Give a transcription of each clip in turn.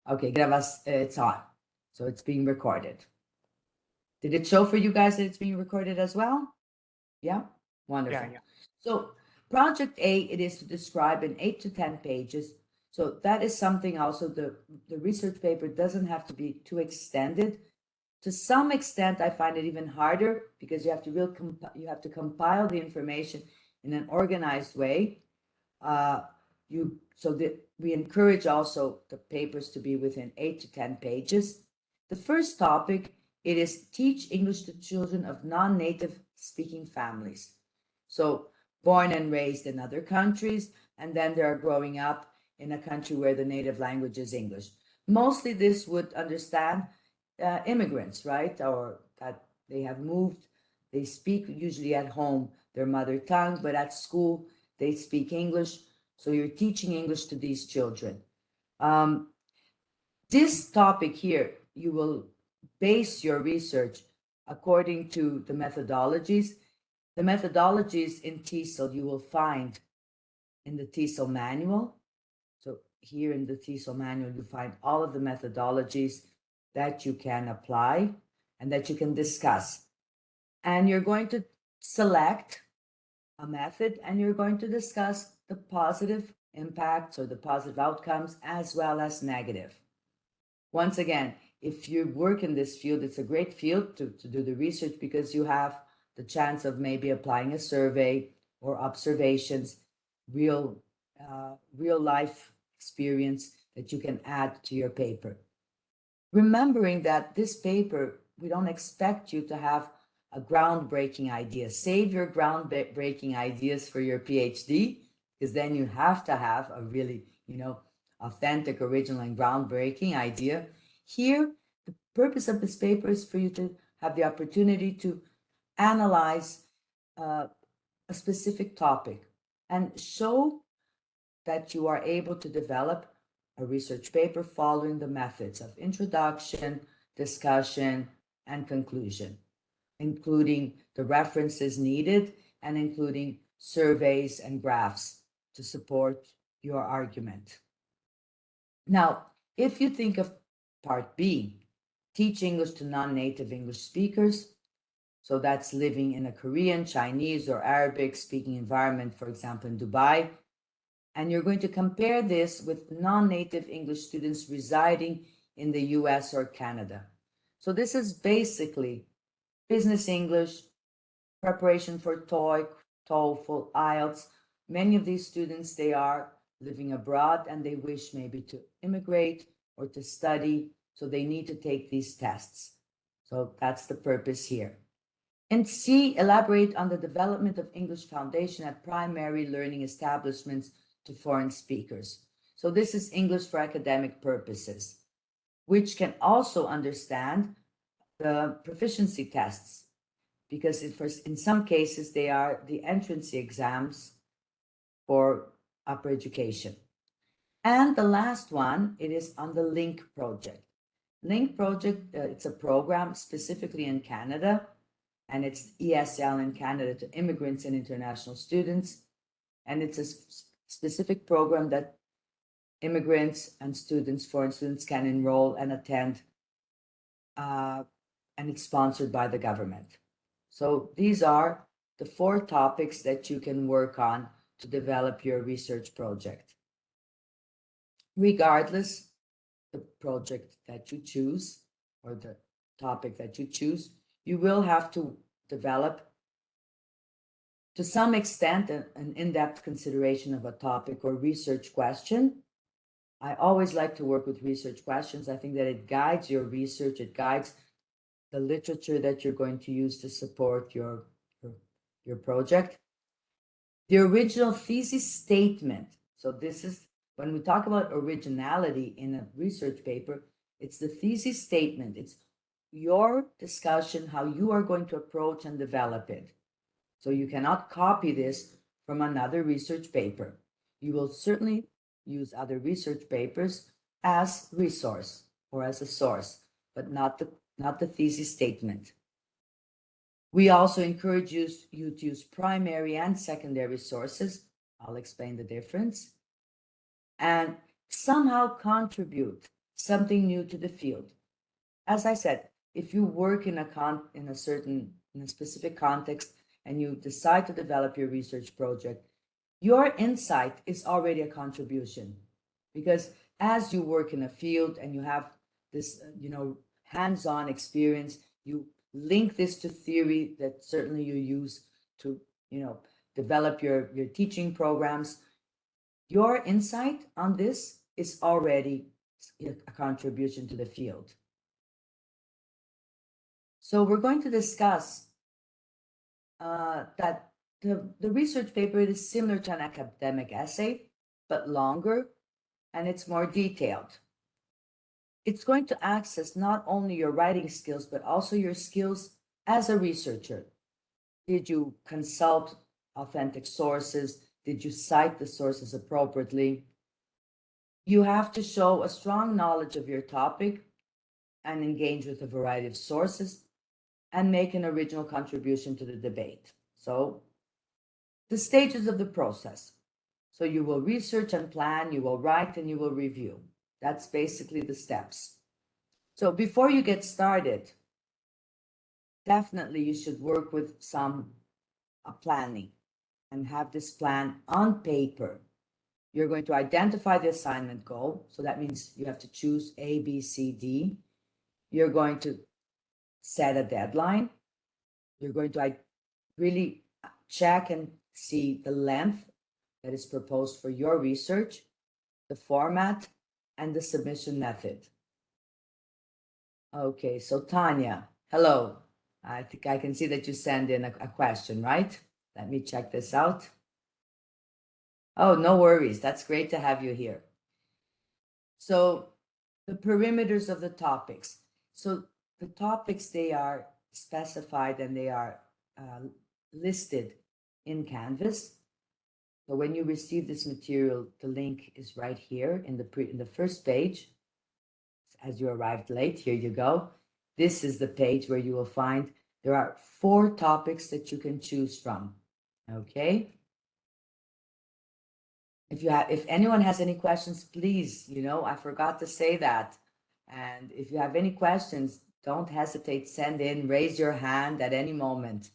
Okay, it's on. So it's being recorded. Did it show for you guys that it's being recorded as well? Yeah? Wonderful. Yeah. So project A, it is to describe in 8 to 10 pages. So that is something also the research paper doesn't have to be too extended. To some extent, I find it even harder because you have to compile the information in an organized way. We encourage also the papers to be within 8 to 10 pages. The first topic, it is teach English to children of non-native speaking families. So born and raised in other countries, and then they're growing up in a country where the native language is English. Mostly this would understand immigrants, right? Or that they have moved, they speak usually at home their mother tongue, but at school they speak English. So you're teaching English to these children. Um, this topic here, you will base your research according to the methodologies. The methodologies in TESOL you will find in the TESOL manual. So here in the TESOL manual, you find all of the methodologies that you can apply and that you can discuss. And you're going to select a method and you're going to discuss the positive impacts or the positive outcomes as well as negative. Once again, if you work in this field, it's a great field to do the research because you have the chance of maybe applying a survey or observations, real life experience that you can add to your paper. Remembering that this paper, we don't expect you to have a groundbreaking idea. Save your groundbreaking ideas for your PhD, because then you have to have a really, authentic, original, and groundbreaking idea. Here, the purpose of this paper is for you to have the opportunity to analyze a specific topic and show that you are able to develop a research paper following the methods of introduction, discussion, and conclusion, including the references needed and including surveys and graphs to support your argument. Now, if you think of part B, teach English to non-native English speakers, so that's living in a Korean, Chinese, or Arabic speaking environment, for example, in Dubai, and you're going to compare this with non-native English students residing in the US or Canada. So this is basically business English, preparation for TOEIC, TOEFL, IELTS. Many of these students, they are living abroad and they wish maybe to immigrate or to study, so they need to take these tests. So that's the purpose here. And C, elaborate on the development of English foundation at primary learning establishments to foreign speakers. So this is English for academic purposes, which can also understand the proficiency tests, because in some cases they are the entrance exams for upper education. And the last one, it is on the LINK project. LINK project, it's a program specifically in Canada, and it's ESL in Canada to immigrants and international students. And it's a specific program that immigrants and students, foreign students, can enroll and attend, and it's sponsored by the government. So these are the 4 topics that you can work on to develop your research project. Regardless the project that you choose or the topic that you choose, you will have to develop to some extent an in-depth consideration of a topic or research question. I always like to work with research questions. I think that it guides your research, it guides the literature that you're going to use to support your project. The original thesis statement. So this is when we talk about originality in a research paper, it's the thesis statement. It's your discussion, how you are going to approach and develop it. So you cannot copy this from another research paper. You will certainly use other research papers as resource or as a source, but not the thesis statement. We also encourage you to use primary and secondary sources. I'll explain the difference. And somehow contribute something new to the field. As I said, if you work in a specific context and you decide to develop your research project, your insight is already a contribution, because as you work in a field and you have this, hands-on experience, you link this to theory that certainly you use to, develop your teaching programs. Your insight on this is already a contribution to the field. So we're going to discuss that the research paper is similar to an academic essay, but longer, and it's more detailed. It's going to access not only your writing skills, but also your skills as a researcher. Did you consult authentic sources? Did you cite the sources appropriately? You have to show a strong knowledge of your topic and engage with a variety of sources and make an original contribution to the debate. So, the stages of the process. So you will research and plan, you will write, and you will review. That's basically the steps. So before you get started, definitely you should work with some planning and have this plan on paper. You're going to identify the assignment goal. So that means you have to choose A, B, C, D. You're going to set a deadline. You're going to really check and see the length that is proposed for your research, the format, and the submission method. Okay, so Tanya, hello. I think I can see that you send in a question, right? Let me check this out. Oh, no worries. That's great to have you here. So the perimeters of the topics. So the topics, they are specified and they are listed in Canvas. So when you receive this material, the link is right here in the first page. As you arrived late, here you go. This is the page where you will find there are 4 topics that you can choose from. Okay. If anyone has any questions, please, I forgot to say that. And if you have any questions, don't hesitate, send in, raise your hand at any moment.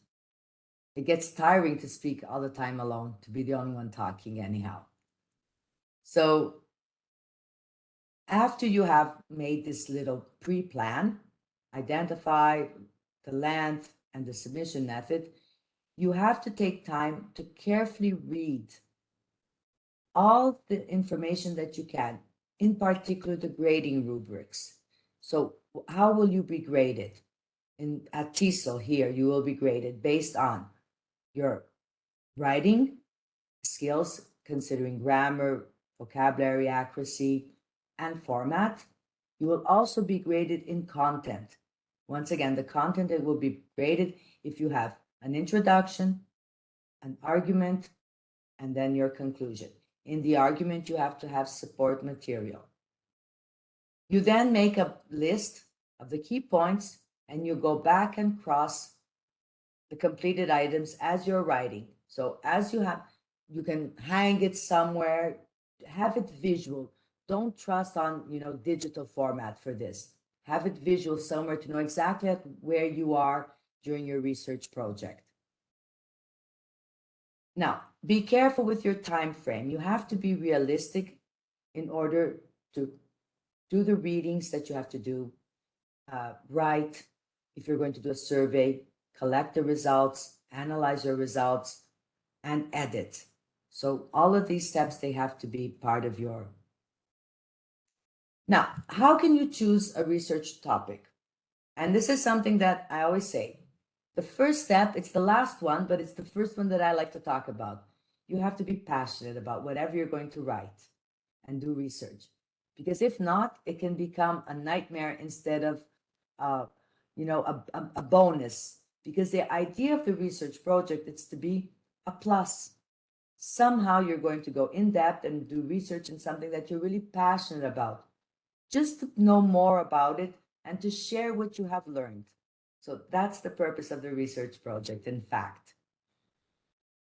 It gets tiring to speak all the time alone, to be the only one talking anyhow. So after you have made this little pre-plan, identify the length and the submission method, you have to take time to carefully read all the information that you can, in particular the grading rubrics. So how will you be graded? At TESOL here, you will be graded based on your writing skills, considering grammar, vocabulary accuracy, and format. You will also be graded in content. Once again, the content that will be graded if you have an introduction, an argument, and then your conclusion. In the argument, you have to have support material. You then make a list of the key points and you go back and cross the completed items as you're writing. So as you can hang it somewhere, have it visual. Don't trust on, digital format for this. Have it visual somewhere to know exactly where you are during your research project. Now, be careful with your time frame. You have to be realistic in order to do the readings that you have to do, write, if you're going to do a survey, collect the results, analyze your results, and edit. So all of these steps, they have to be part of your. Now, how can you choose a research topic? And this is something that I always say. The first step, it's the last one, but it's the first one that I like to talk about. You have to be passionate about whatever you're going to write and do research. Because if not, it can become a nightmare instead of, a bonus. Because the idea of the research project is to be a plus. Somehow you're going to go in depth and do research in something that you're really passionate about, just to know more about it and to share what you have learned. So that's the purpose of the research project, in fact.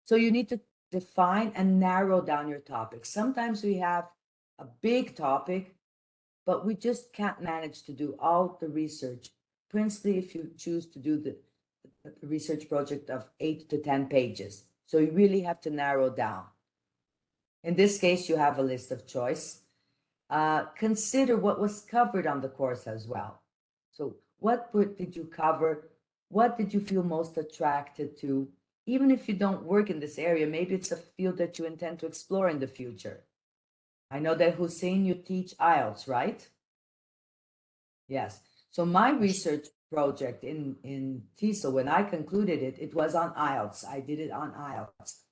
So you need to define and narrow down your topic. Sometimes we have a big topic, but we just can't manage to do all the research, principally if you choose to do the research project of 8 to 10 pages. So you really have to narrow down. In this case, you have a list of choice. Consider what was covered on the course as well. So what did you cover? What did you feel most attracted to? Even if you don't work in this area, maybe it's a field that you intend to explore in the future. I know that Hussein, you teach IELTS, right? Yes. So my research project in TESOL, when I concluded it, it was on IELTS. I did it on IELTS.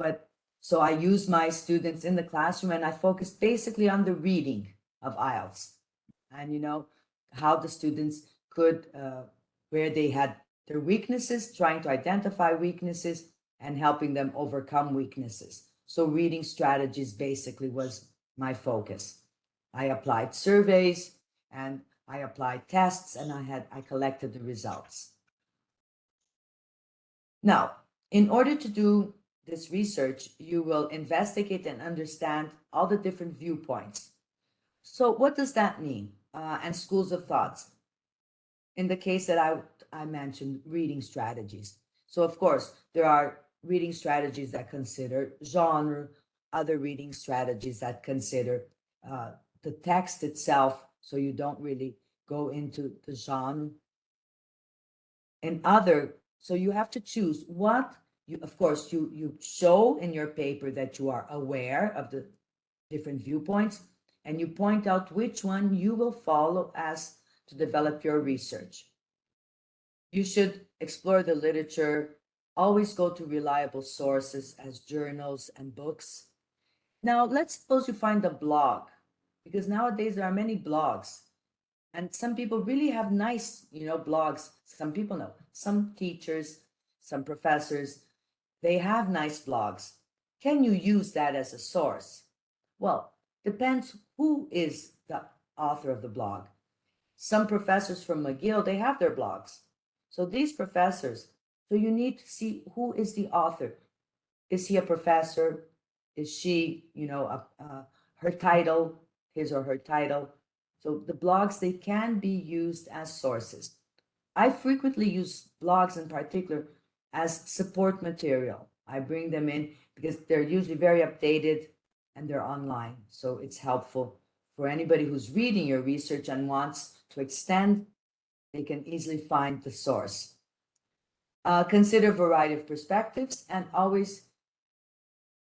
But so I used my students in the classroom and I focused basically on the reading of IELTS and, how the students could, where they had their weaknesses, trying to identify weaknesses and helping them overcome weaknesses. So reading strategies basically was my focus. I applied surveys and I applied tests and I collected the results. Now, in order to do this research, you will investigate and understand all the different viewpoints. So what does that mean? And schools of thoughts. In the case that I mentioned, reading strategies. So of course, there are reading strategies that consider genre, other reading strategies that consider the text itself, so you don't really go into the genre. And other, so you have to choose what you, of course, you show in your paper that you are aware of the different viewpoints, and you point out which one you will follow as to develop your research. You should explore the literature, always go to reliable sources as journals and books. Now, let's suppose you find a blog, because nowadays there are many blogs, and some people really have nice, blogs. Some people know, some teachers, some professors, they have nice blogs. Can you use that as a source? Well, depends who is the author of the blog. Some professors from McGill, they have their blogs. So these professors, so you need to see who is the author. Is he a professor? Is she, her title, his or her title? So the blogs, they can be used as sources. I frequently use blogs in particular as support material. I bring them in because they're usually very updated and they're online. So it's helpful for anybody who's reading your research and wants to extend, they can easily find the source. Consider a variety of perspectives and always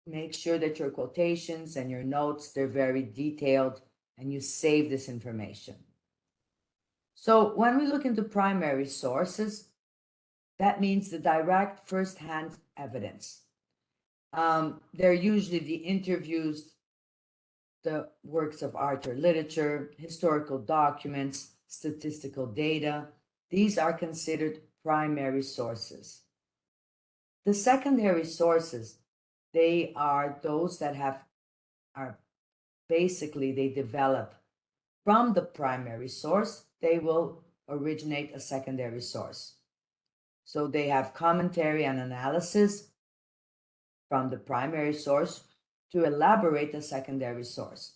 make sure that your quotations and your notes, they're very detailed and you save this information. So when we look into primary sources, that means the direct first-hand evidence. They're usually the interviews, the works of art or literature, historical documents, statistical data. These are considered primary sources. The secondary sources, they are those that are basically, they develop from the primary source, they will originate a secondary source. So they have commentary and analysis from the primary source to elaborate a secondary source.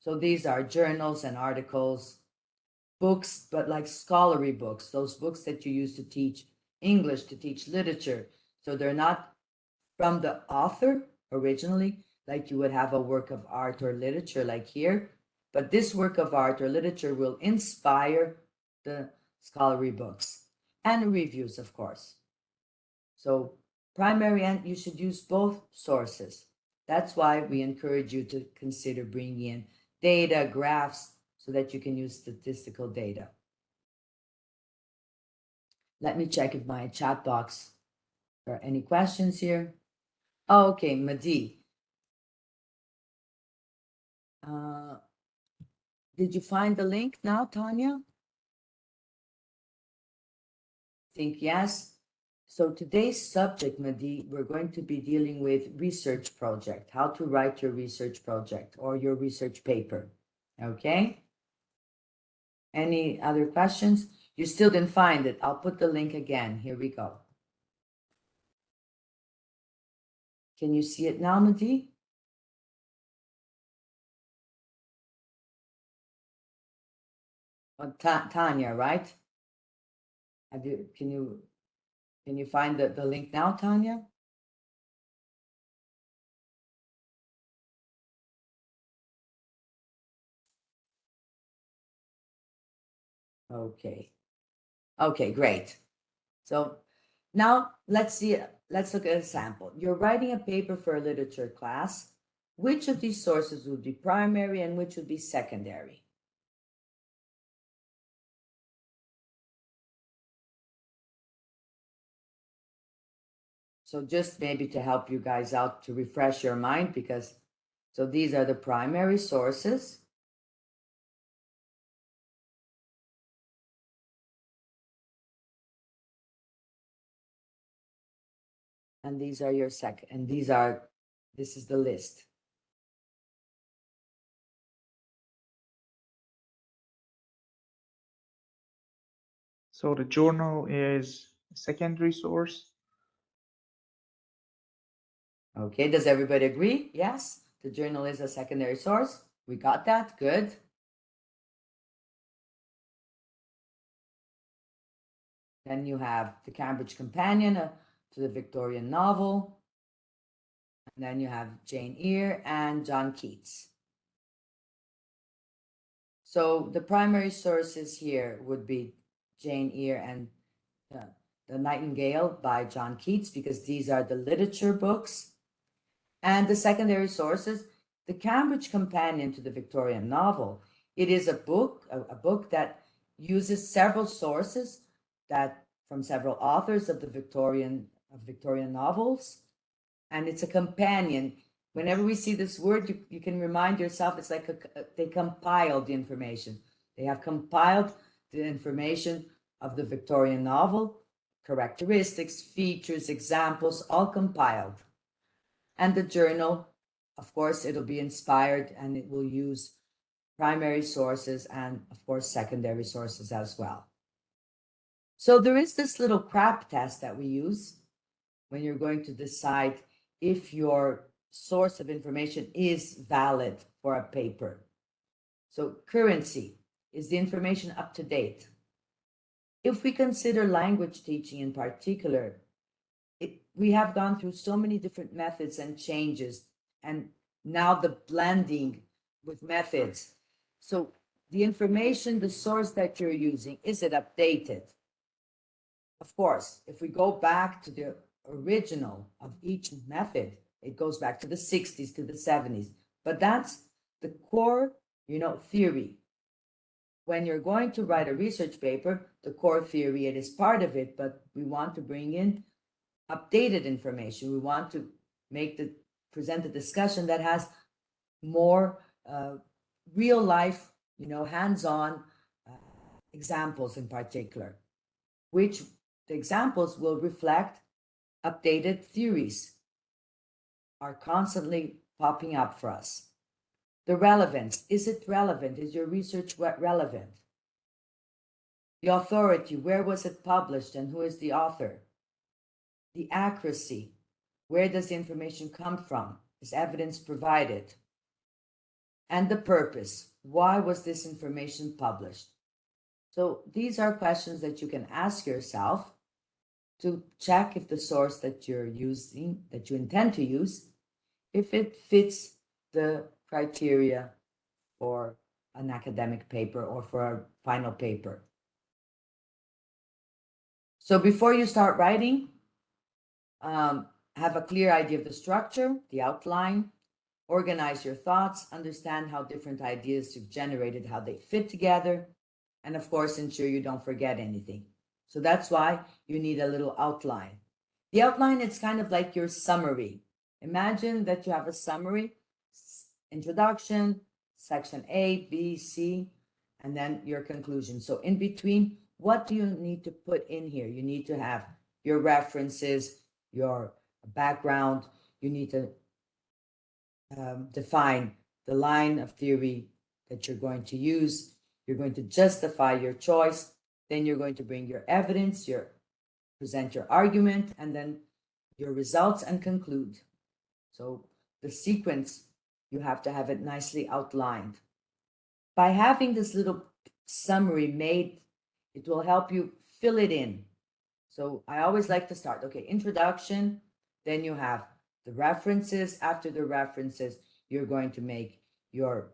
So these are journals and articles, books, but like scholarly books, those books that you use to teach English, to teach literature. So they're not from the author originally, like you would have a work of art or literature like here, but this work of art or literature will inspire the scholarly books and reviews, of course. So primary, and you should use both sources. That's why we encourage you to consider bringing in data, graphs, so that you can use statistical data. Let me check if my chat box, there are any questions here. Oh, okay, Madi. Did you find the link now, Tanya? Think yes. So today's subject, Madi, we're going to be dealing with research project, how to write your research project or your research paper. Okay? Any other questions? You still didn't find it. I'll put the link again. Here we go. Can you see it now, Madi? Tanya, right? Can you find the link now, Tanya? Okay. Okay, great. So now let's look at a sample. You're writing a paper for a literature class. Which of these sources would be primary and which would be secondary? So just maybe to help you guys out to refresh your mind, because so these are the primary sources. And these are your second, and this is the list. So the journal is a secondary source. Okay, does everybody agree? Yes, the journal is a secondary source. We got that, good. Then you have the Cambridge Companion to the Victorian novel. And then you have Jane Eyre and John Keats. So the primary sources here would be Jane Eyre and The Nightingale by John Keats, because these are the literature books. And the secondary sources, the Cambridge Companion to the Victorian novel. It is a book that uses several sources that from several authors of the Victorian novels, and it's a companion. Whenever we see this word, you can remind yourself it's like they compiled the information. They have compiled the information of the Victorian novel, characteristics, features, examples, all compiled. And the journal, of course, it'll be inspired and it will use primary sources and, of course, secondary sources as well. So there is this little crap test that we use when you're going to decide if your source of information is valid for a paper. So currency, is the information up to date? If we consider language teaching in particular, we have gone through so many different methods and changes, and now the blending with methods. So the information, the source that you're using, is it updated? Of course, if we go back to the original of each method, it goes back to the 60s, to the 70s. But that's the core, theory. When you're going to write a research paper, the core theory, it is part of it, but we want to bring in updated information. We want to present a discussion that has more real life, hands-on examples in particular, which the examples will reflect updated theories are constantly popping up for us. The relevance, is it relevant? Is your research relevant? The authority, where was it published and who is the author? The accuracy, where does the information come from? Is evidence provided? And the purpose, why was this information published? So these are questions that you can ask yourself to check if the source that you're using, that you intend to use, if it fits the criteria for an academic paper or for a final paper. So before you start writing, have a clear idea of the structure, the outline, organize your thoughts, understand how different ideas you've generated, how they fit together, and of course, ensure you don't forget anything. So that's why you need a little outline. The outline, it's kind of like your summary. Imagine that you have a summary, introduction, section A, B, C, and then your conclusion. So in between, what do you need to put in here? You need to have your references, your background. You need to define the line of theory that you're going to use. You're going to justify your choice. Then you're going to bring your evidence, present your argument, and then your results and conclude. So the sequence, you have to have it nicely outlined. By having this little summary made, it will help you fill it in. So I always like to start, okay, introduction, then you have the references. After the references, you're going to make your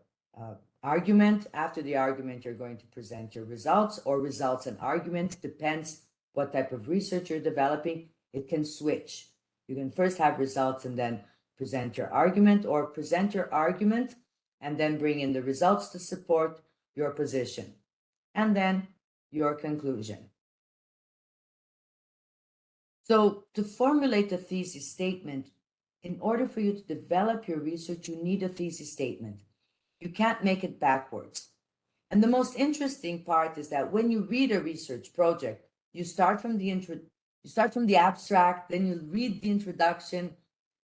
argument. After the argument, you're going to present your results, or results and argument, depends what type of research you're developing. It can switch. You can first have results and then present your argument, or present your argument and then bring in the results to support your position, and then your conclusion. So to formulate a thesis statement, in order for you to develop your research, you need a thesis statement. You can't make it backwards. And the most interesting part is that when you read a research project, you start from the abstract, then you read the introduction,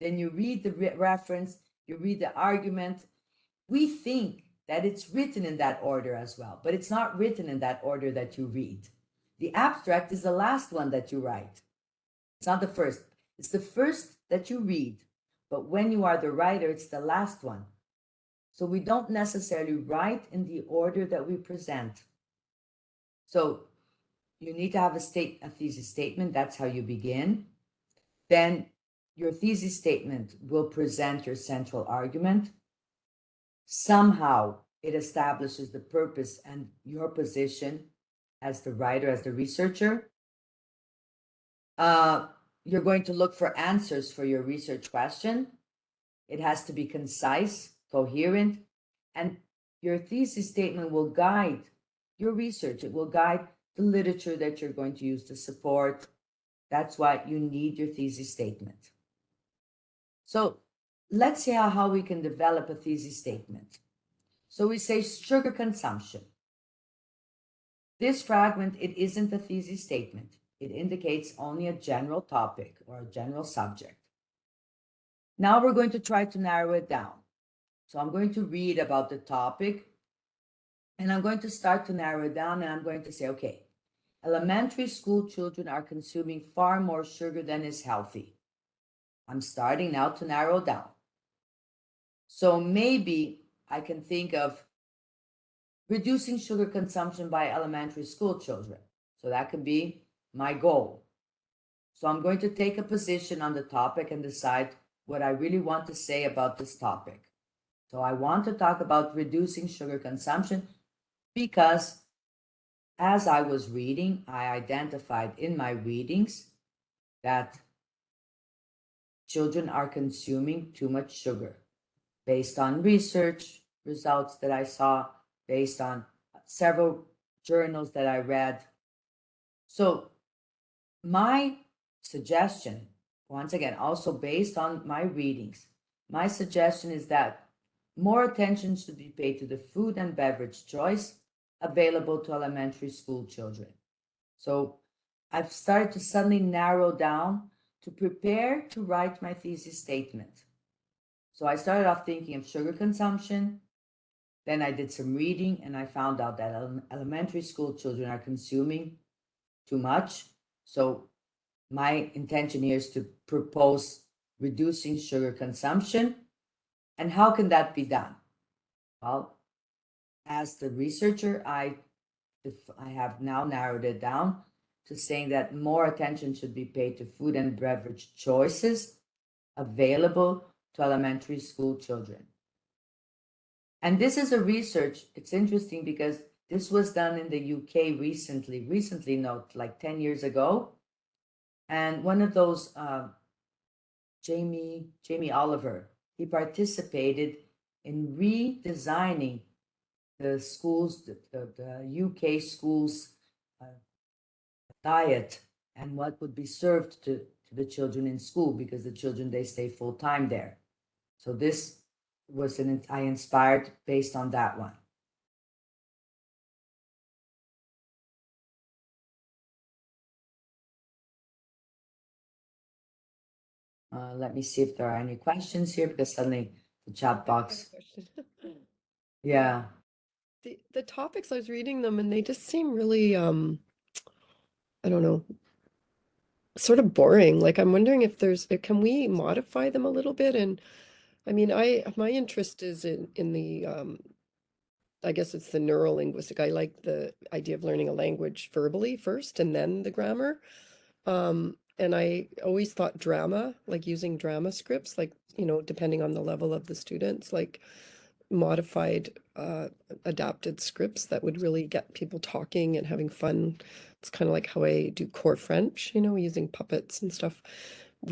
then you read the reference, you read the argument. We think that it's written in that order as well, but it's not written in that order that you read. The abstract is the last one that you write. It's not the first. It's the first that you read, but when you are the writer, it's the last one. So we don't necessarily write in the order that we present. So you need to have a thesis statement. That's how you begin. Then your thesis statement will present your central argument. Somehow it establishes the purpose and your position as the writer, as the researcher. You're going to look for answers for your research question. It has to be concise, coherent, and your thesis statement will guide your research. It will guide the literature that you're going to use to support. That's why you need your thesis statement. So let's see how we can develop a thesis statement. So we say sugar consumption. This fragment, it isn't a thesis statement. It indicates only a general topic or a general subject. Now we're going to try to narrow it down. So I'm going to read about the topic, and I'm going to start to narrow it down, and I'm going to say, okay, elementary school children are consuming far more sugar than is healthy. I'm starting now to narrow down. So maybe I can think of reducing sugar consumption by elementary school children. So that could be my goal. So I'm going to take a position on the topic and decide what I really want to say about this topic. So I want to talk about reducing sugar consumption because as I was reading, I identified in my readings that children are consuming too much sugar based on research results that I saw, based on several journals that I read. So my suggestion, once again, also based on my readings, my suggestion is that more attention should be paid to the food and beverage choice available to elementary school children. So I've started to suddenly narrow down to prepare to write my thesis statement. So I started off thinking of sugar consumption. Then I did some reading and I found out that elementary school children are consuming too much. So my intention here is to propose reducing sugar consumption. And how can that be done? Well, as the researcher, I have now narrowed it down to saying that more attention should be paid to food and beverage choices available to elementary school children. And this is a research, it's interesting because this was done in the UK recently, not like 10 years ago. And one of those, Jamie Oliver, he participated in redesigning the schools, the UK schools diet and what would be served to the children in school, because the children, they stay full time there. So this was I inspired based on that one. Let me see if there are any questions here, because suddenly the chat box. Yeah. The topics, I was reading them and they just seem really, I don't know, sort of boring. Like I'm wondering if can we modify them a little bit? And I mean, my interest is in the I guess it's the neurolinguistic. I like the idea of learning a language verbally first and then the grammar. And I always thought drama, like using drama scripts, like, depending on the level of the students, like modified, adapted scripts that would really get people talking and having fun. It's kind of like how I do core French, using puppets and stuff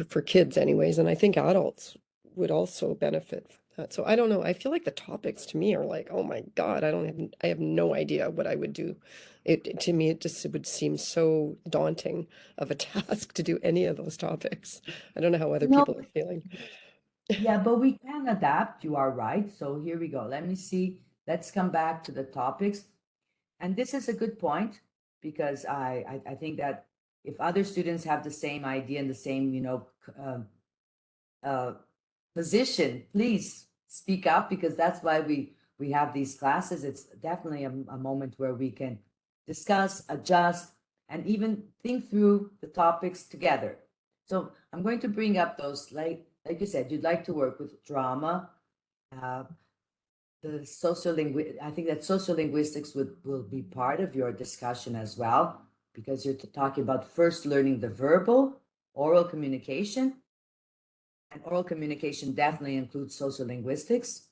for kids anyways. And I think adults would also benefit from that. So I don't know. I feel like the topics to me are like, oh my God, I have no idea what I would do. To me, it would seem so daunting of a task to do any of those topics. I don't know how other No, people are feeling. yeah, but we can adapt. You are right. So here we go. Let me see. Let's come back to the topics. And this is a good point because I think that if other students have the same idea and the same, uh, position, please speak up because that's why we have these classes. It's definitely a moment where we can discuss, adjust, and even think through the topics together. So I'm going to bring up those, like you said, you'd like to work with drama, uh, the I think that sociolinguistics will be part of your discussion as well, because you're talking about first learning the verbal, oral communication, and oral communication definitely includes sociolinguistics,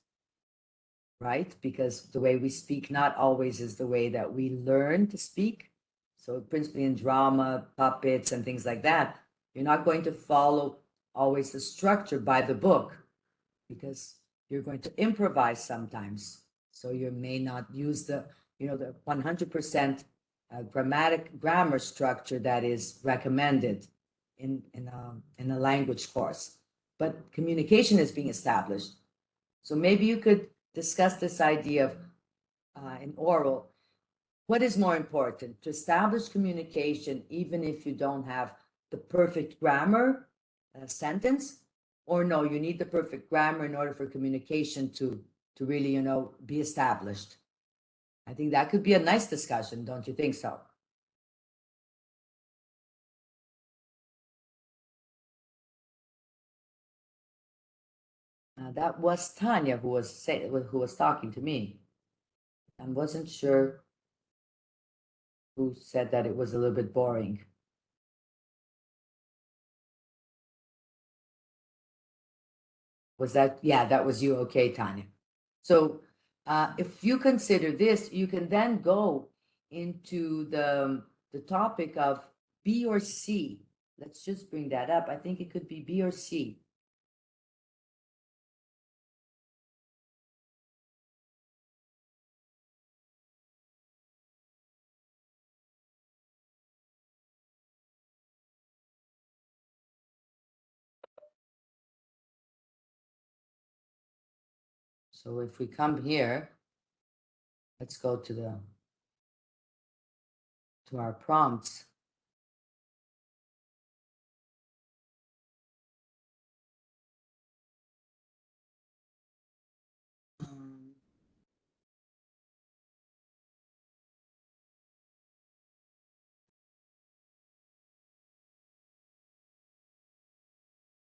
right? Because the way we speak not always is the way that we learn to speak. So principally in drama, puppets, and things like that, you're not going to follow always the structure by the book because you're going to improvise sometimes. So you may not use the 100% grammar structure that is recommended in a language course. But communication is being established. So maybe you could discuss this idea of in oral. What is more important, to establish communication even if you don't have the perfect grammar sentence, or no, you need the perfect grammar in order for communication to really be established? I think that could be a nice discussion, don't you think so? That was Tanya who was talking to me. I wasn't sure who said that it was a little bit boring. Was that, yeah, that was you. Okay, Tanya. So if you consider this, you can then go into the topic of B or C. Let's just bring that up. I think it could be B or C. So if we come here, let's go to our prompts.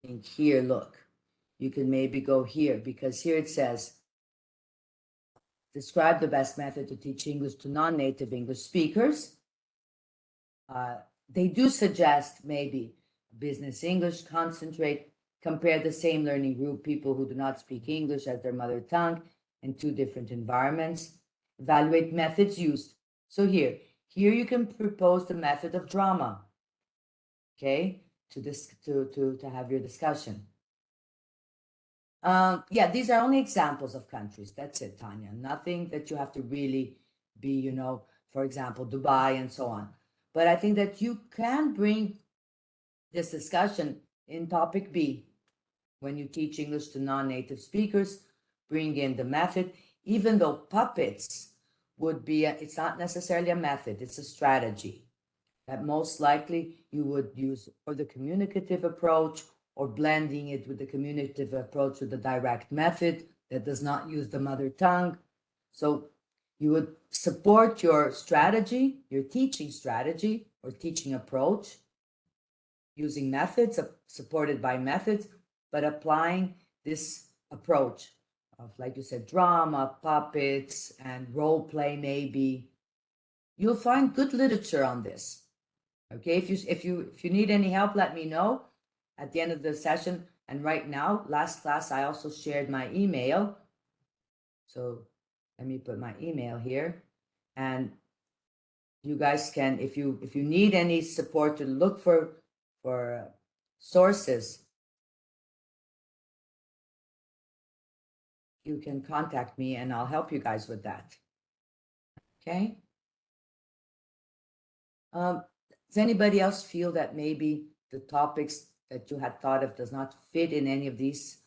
And here, look, you can maybe go here because here it says, describe the best method to teach English to non-native English speakers. They do suggest maybe business English, concentrate, compare the same learning group, people who do not speak English as their mother tongue in two different environments, evaluate methods used. So here you can propose the method of drama, okay, to have your discussion. Yeah, these are only examples of countries. That's it, Tanya. Nothing that you have to really be, for example, Dubai and so on. But I think that you can bring this discussion in topic B. When you teach English to non-native speakers, bring in the method, even though puppets would be, it's not necessarily a method, it's a strategy that most likely you would use for the communicative approach or blending it with the communicative approach with the direct method that does not use the mother tongue. So you would support your strategy, your teaching strategy or teaching approach using methods supported by methods, but applying this approach of, like you said, drama, puppets, and role play maybe, you'll find good literature on this. Okay, if you need any help, let me know at the end of the session. And right now, last class, I also shared my email. So let me put my email here, and you guys can, if you need any support to look for sources, you can contact me and I'll help you guys with that. Okay. Does anybody else feel that maybe the topics that you had thought of does not fit in any of these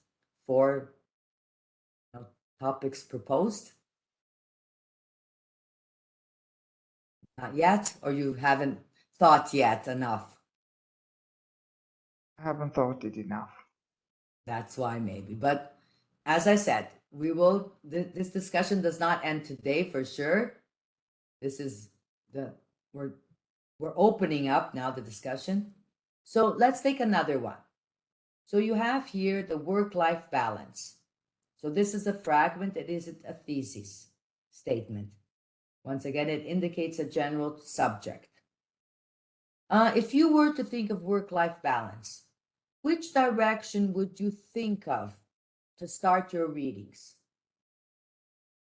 four topics proposed? Not yet, or you haven't thought yet enough? I haven't thought it enough. That's why maybe. But as I said, we will, this discussion does not end today for sure. This is we're opening up now the discussion. So let's take another one. So you have here the work-life balance. So this is a fragment. It is a thesis statement. Once again, it indicates a general subject. If you were to think of work-life balance, which direction would you think of to start your readings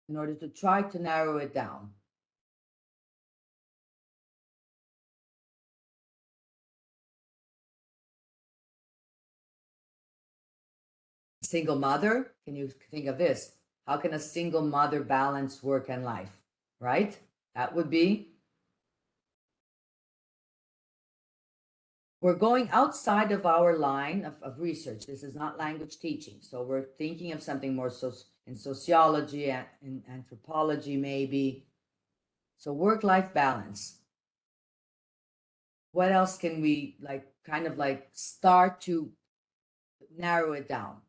in order to try to narrow it down? Single mother, can you think of this? How can a single mother balance work and life, right? That would be, we're going outside of our line of research. This is not language teaching. So we're thinking of something more in sociology and in anthropology, maybe. So work-life balance. What else can we kind of start to narrow it down?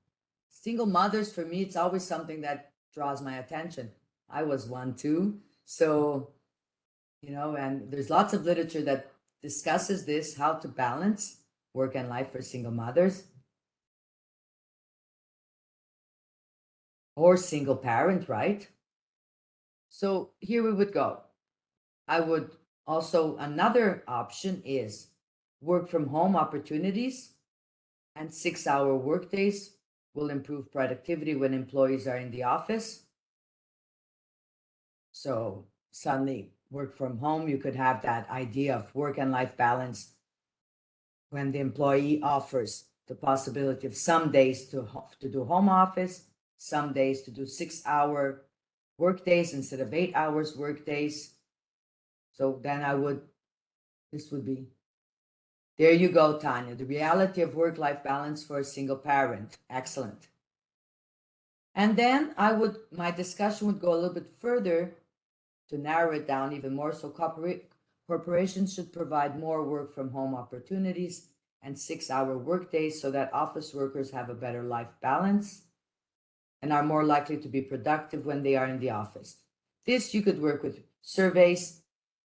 Single mothers, for me, it's always something that draws my attention. I was one too. So, and there's lots of literature that discusses this, how to balance work and life for single mothers or single parent, right? So here we would go. I would also, another option is work from home opportunities, and 6-hour workdays will improve productivity when employees are in the office. So suddenly work from home, you could have that idea of work and life balance when the employee offers the possibility of some days to do home office, some days to do 6-hour workdays instead of 8 hours workdays. So then this would be, there you go, Tanya, the reality of work-life balance for a single parent. Excellent. And then my discussion would go a little bit further to narrow it down even more. So corporations should provide more work from home opportunities and 6-hour workdays so that office workers have a better life balance and are more likely to be productive when they are in the office. This you could work with surveys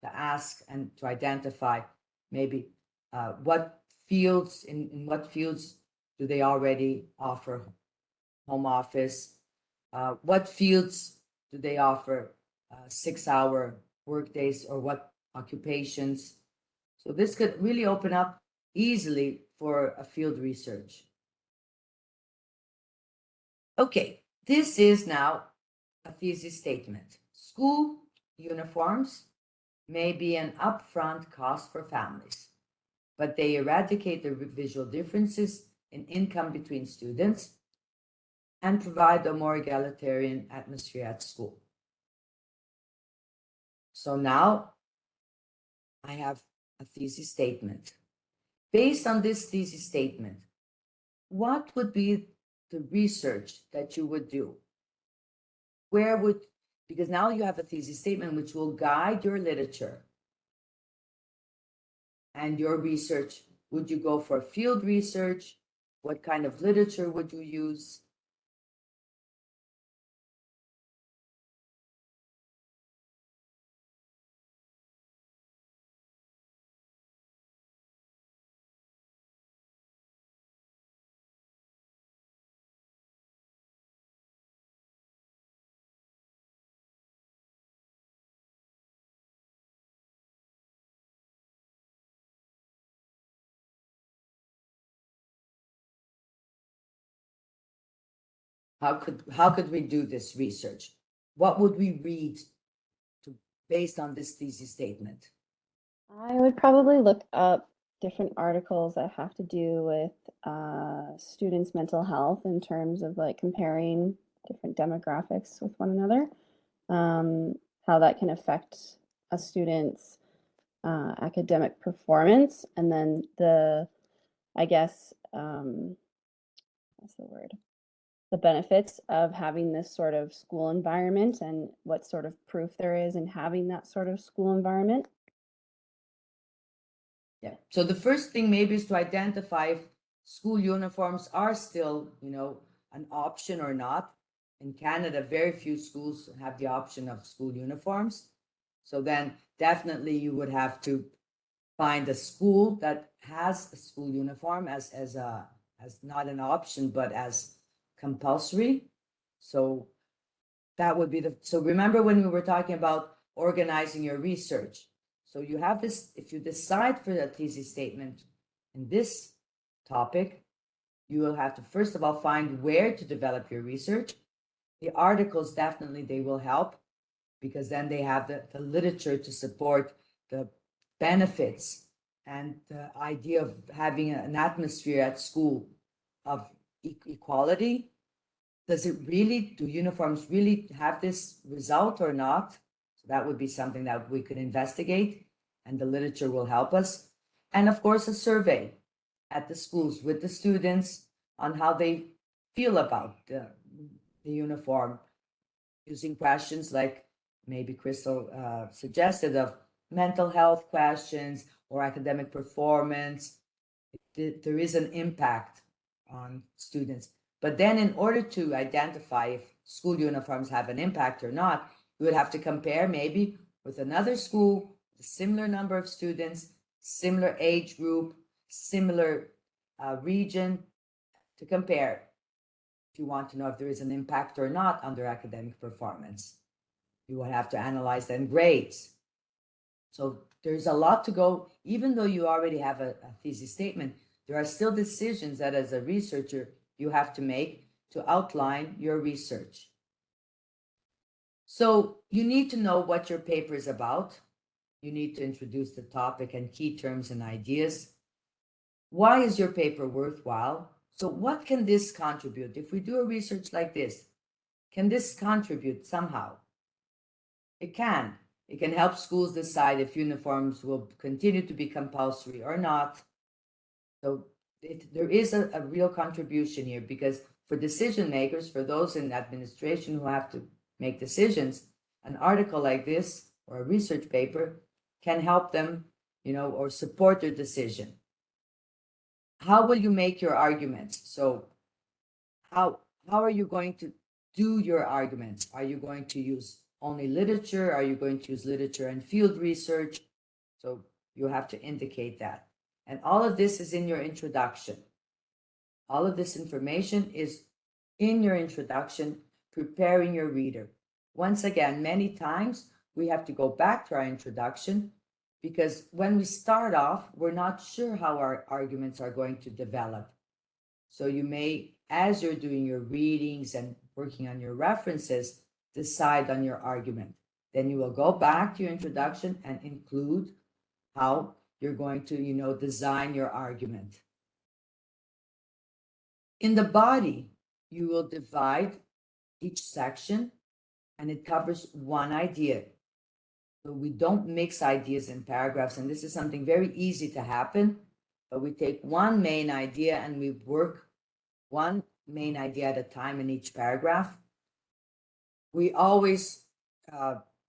to ask and to identify maybe what fields, in what fields do they already offer home office? What fields do they offer 6-hour workdays, or what occupations? So this could really open up easily for a field research. Okay, this is now a thesis statement. School uniforms may be an upfront cost for families, but they eradicate the visual differences in income between students and provide a more egalitarian atmosphere at school. So now I have a thesis statement. Based on this thesis statement, what would be the research that you would do? Because now you have a thesis statement which will guide your literature and your research. Would you go for field research? What kind of literature would you use? How could we do this research? What would we read based on this thesis statement? I would probably look up different articles that have to do with students' mental health in terms of like comparing different demographics with one another, how that can affect a student's academic performance, and then I guess, what's the word? The benefits of having this sort of school environment and what sort of proof there is in having that sort of school environment. Yeah. So the first thing maybe is to identify if school uniforms are still, an option or not. In Canada, very few schools have the option of school uniforms. So then definitely you would have to find a school that has a school uniform as not an option, but as compulsory. So that would be so remember when we were talking about organizing your research. So you have this, if you decide for the thesis statement in this topic, you will have to first of all find where to develop your research. The articles definitely they will help because then they have the literature to support the benefits and the idea of having an atmosphere at school of equality. Do uniforms really have this result or not? So that would be something that we could investigate and the literature will help us. And of course, a survey at the schools with the students on how they feel about the uniform, using questions like maybe Crystal suggested of mental health questions or academic performance. There is an impact on students. But then in order to identify if school uniforms have an impact or not, we would have to compare maybe with another school, a similar number of students, similar age group, similar region to compare if you want to know if there is an impact or not on their academic performance. You would have to analyze then grades. So there's a lot to go, even though you already have a thesis statement, there are still decisions that as a researcher you have to make to outline your research. So you need to know what your paper is about. You need to introduce the topic and key terms and ideas. Why is your paper worthwhile? So what can this contribute? If we do a research like this, can this contribute somehow? It can. It can help schools decide if uniforms will continue to be compulsory or not. So there is a real contribution here because for decision makers, for those in administration who have to make decisions, an article like this or a research paper can help them, or support their decision. How will you make your arguments? So how are you going to do your arguments? Are you going to use only literature? Are you going to use literature and field research? So you have to indicate that. And all of this is in your introduction. All of this information is in your introduction, preparing your reader. Once again, many times we have to go back to our introduction because when we start off, we're not sure how our arguments are going to develop. So you may, as you're doing your readings and working on your references, decide on your argument. Then you will go back to your introduction and include how you're going to, design your argument. In the body, you will divide each section and it covers one idea. So we don't mix ideas in paragraphs, and this is something very easy to happen, but we take one main idea and we work one main idea at a time in each paragraph. We always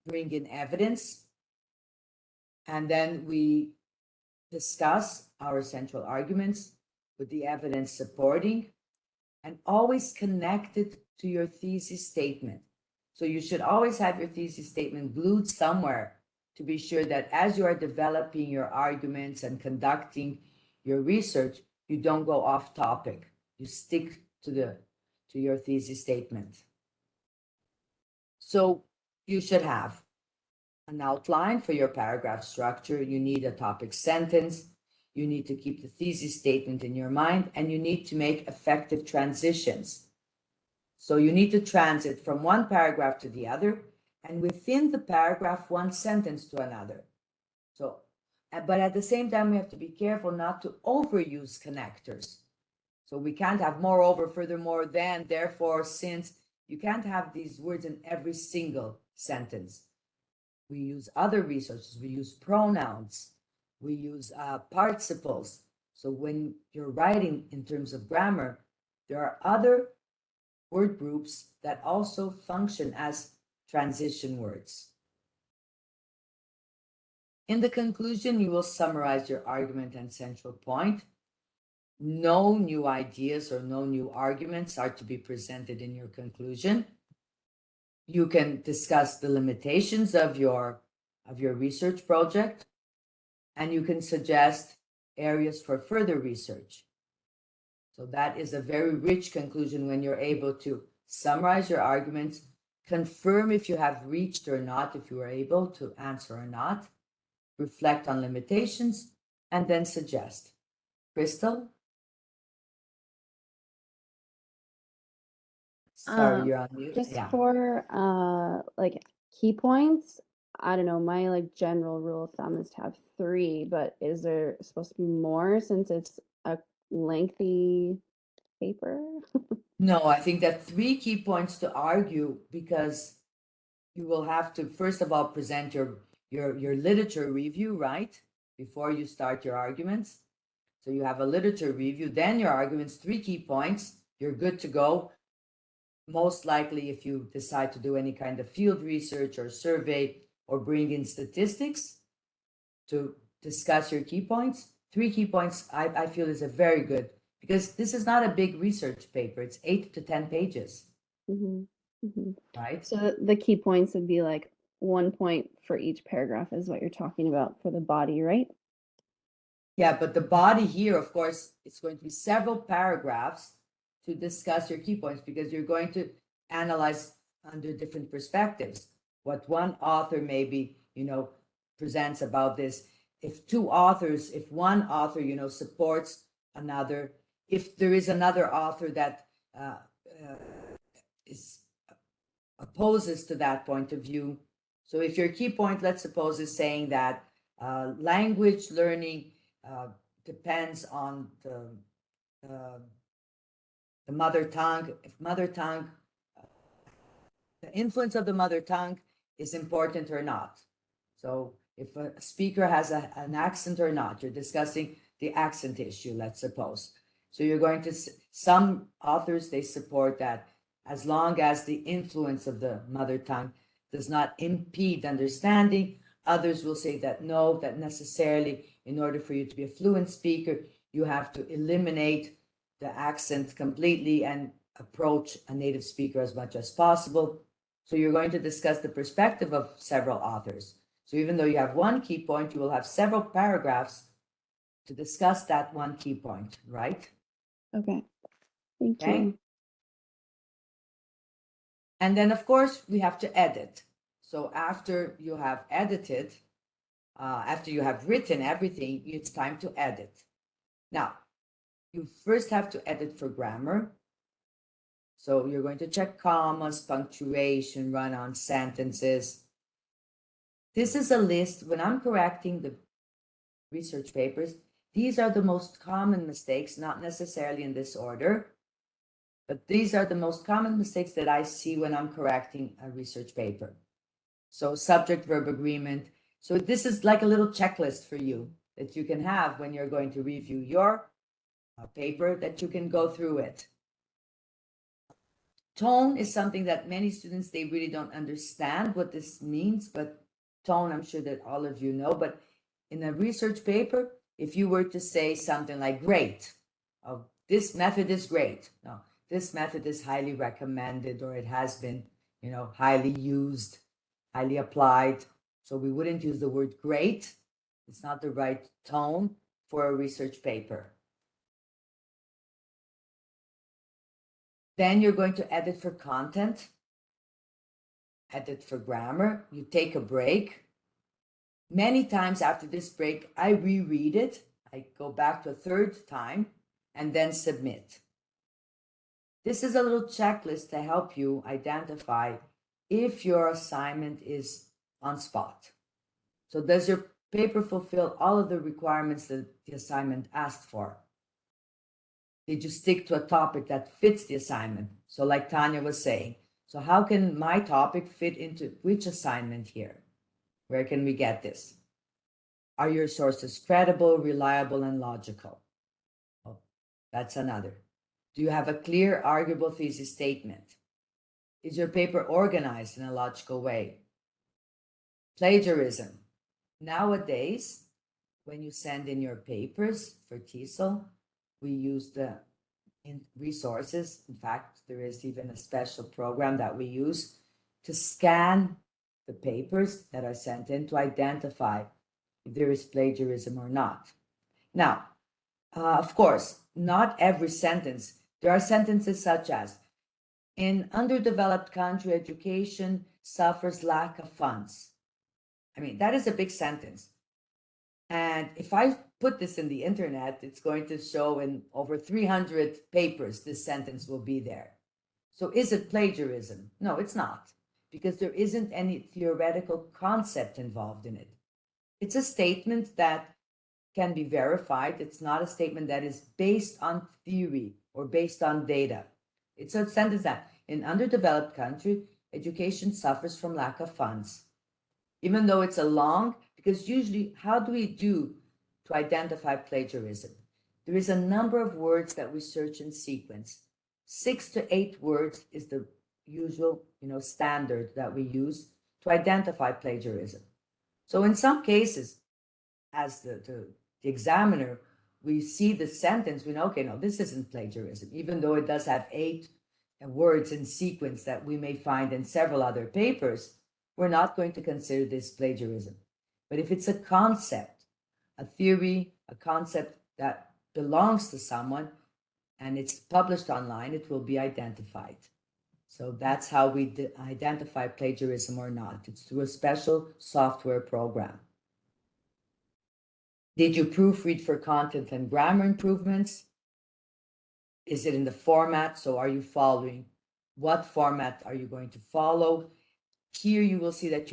bring in evidence, and then we discuss our central arguments with the evidence supporting, and always connect it to your thesis statement. So you should always have your thesis statement glued somewhere to be sure that as you are developing your arguments and conducting your research, you don't go off topic. You stick to your thesis statement. So you should have an outline for your paragraph structure. You need a topic sentence. You need to keep the thesis statement in your mind, and you need to make effective transitions. So you need to transit from one paragraph to the other, and within the paragraph, one sentence to another. So, but at the same time, we have to be careful not to overuse connectors. So we can't have moreover, furthermore, than, therefore, since. You can't have these words in every single sentence. We use other resources. We use pronouns. We use participles. So when you're writing in terms of grammar, there are other word groups that also function as transition words. In the conclusion, you will summarize your argument and central point. No new ideas or no new arguments are to be presented in your conclusion. You can discuss the limitations of your research project, and you can suggest areas for further research. So that is a very rich conclusion when you're able to summarize your arguments, confirm if you have reached or not, if you were able to answer or not, reflect on limitations, and then suggest. Crystal? Sorry, you're on mute. Just Yeah. for like key points, I don't know, my like general rule of thumb is to have 3, but is there supposed to be more since it's a lengthy paper? No, I think that 3 key points to argue, because you will have to, first of all, present your literature review, right? Before you start your arguments. So you have a literature review, then your arguments, 3 key points, you're good to go. Most likely, if you decide to do any kind of field research or survey or bring in statistics to discuss your key points, 3 key points I feel is a very good, because this is not a big research paper. It's 8 to 10 pages, right? So the key points would be like 1 point for each paragraph is what you're talking about for the body, right? Yeah, but the body here, of course, it's going to be several paragraphs to discuss your key points, because you're going to analyze under different perspectives what one author maybe, presents about this. If one author, supports another, if there is another author that is opposes to that point of view. So if your key point, let's suppose, is saying that language learning depends on the mother tongue. If mother tongue, the influence of the mother tongue is important or not. So if a speaker has an accent or not, you're discussing the accent issue, let's suppose. So you're going to, some authors, they support that as long as the influence of the mother tongue does not impede understanding. Others will say that no, that necessarily, in order for you to be a fluent speaker, you have to eliminate the accent completely and approach a native speaker as much as possible. So you're going to discuss the perspective of several authors. So even though you have 1 key point, you will have several paragraphs to discuss that 1 key point, right? Okay. Thank Okay. you. And then, of course, we have to edit. So after you have edited, after you have written everything, it's time to edit. Now, you first have to edit for grammar. So you're going to check commas, punctuation, run-on sentences. This is a list. When I'm correcting the research papers, these are the most common mistakes, not necessarily in this order, but these are the most common mistakes that I see when I'm correcting a research paper. So subject-verb agreement. So this is like a little checklist for you that you can have when you're going to review your paper, that you can go through it. Tone is something that many students, they really don't understand what this means, but tone, I'm sure that all of you know. But in a research paper, if you were to say something like great, oh, this method is great. No, this method is highly recommended, or it has been, highly used, highly applied. So we wouldn't use the word great. It's not the right tone for a research paper. Then you're going to edit for content, edit for grammar. You take a break. Many times after this break, I reread it. I go back to a 3rd time and then submit. This is a little checklist to help you identify if your assignment is on spot. So does your paper fulfill all of the requirements that the assignment asked for? Did you stick to a topic that fits the assignment? So like Tanya was saying, so how can my topic fit into which assignment here? Where can we get this? Are your sources credible, reliable, and logical? Oh, that's another. Do you have a clear, arguable thesis statement? Is your paper organized in a logical way? Plagiarism. Nowadays, when you send in your papers for TESOL, we use the resources. In fact, there is even a special program that we use to scan the papers that are sent in to identify if there is plagiarism or not. Now, of course, not every sentence. There are sentences such as, in underdeveloped country, education suffers lack of funds. I mean, that is a big sentence. And if I put this in the internet, it's going to show in over 300 papers, this sentence will be there. So is it plagiarism? No, it's not, because there isn't any theoretical concept involved in it. It's a statement that can be verified. It's not a statement that is based on theory or based on data. It's a sentence that in underdeveloped country, education suffers from lack of funds. Even though it's a long, because usually how do we do to identify plagiarism? There is a number of words that we search in sequence. 6 to 8 words is the usual, standard that we use to identify plagiarism. So in some cases, as the examiner, we see the sentence, we know, okay, no, this isn't plagiarism, even though it does have 8 words in sequence that we may find in several other papers. We're not going to consider this plagiarism. But if it's a concept, a theory, a concept that belongs to someone, and it's published online, it will be identified. So that's how we identify plagiarism or not. It's through a special software program. Did you proofread for content and grammar improvements? Is it in the format? So are you following? What format are you going to follow? Here you will see that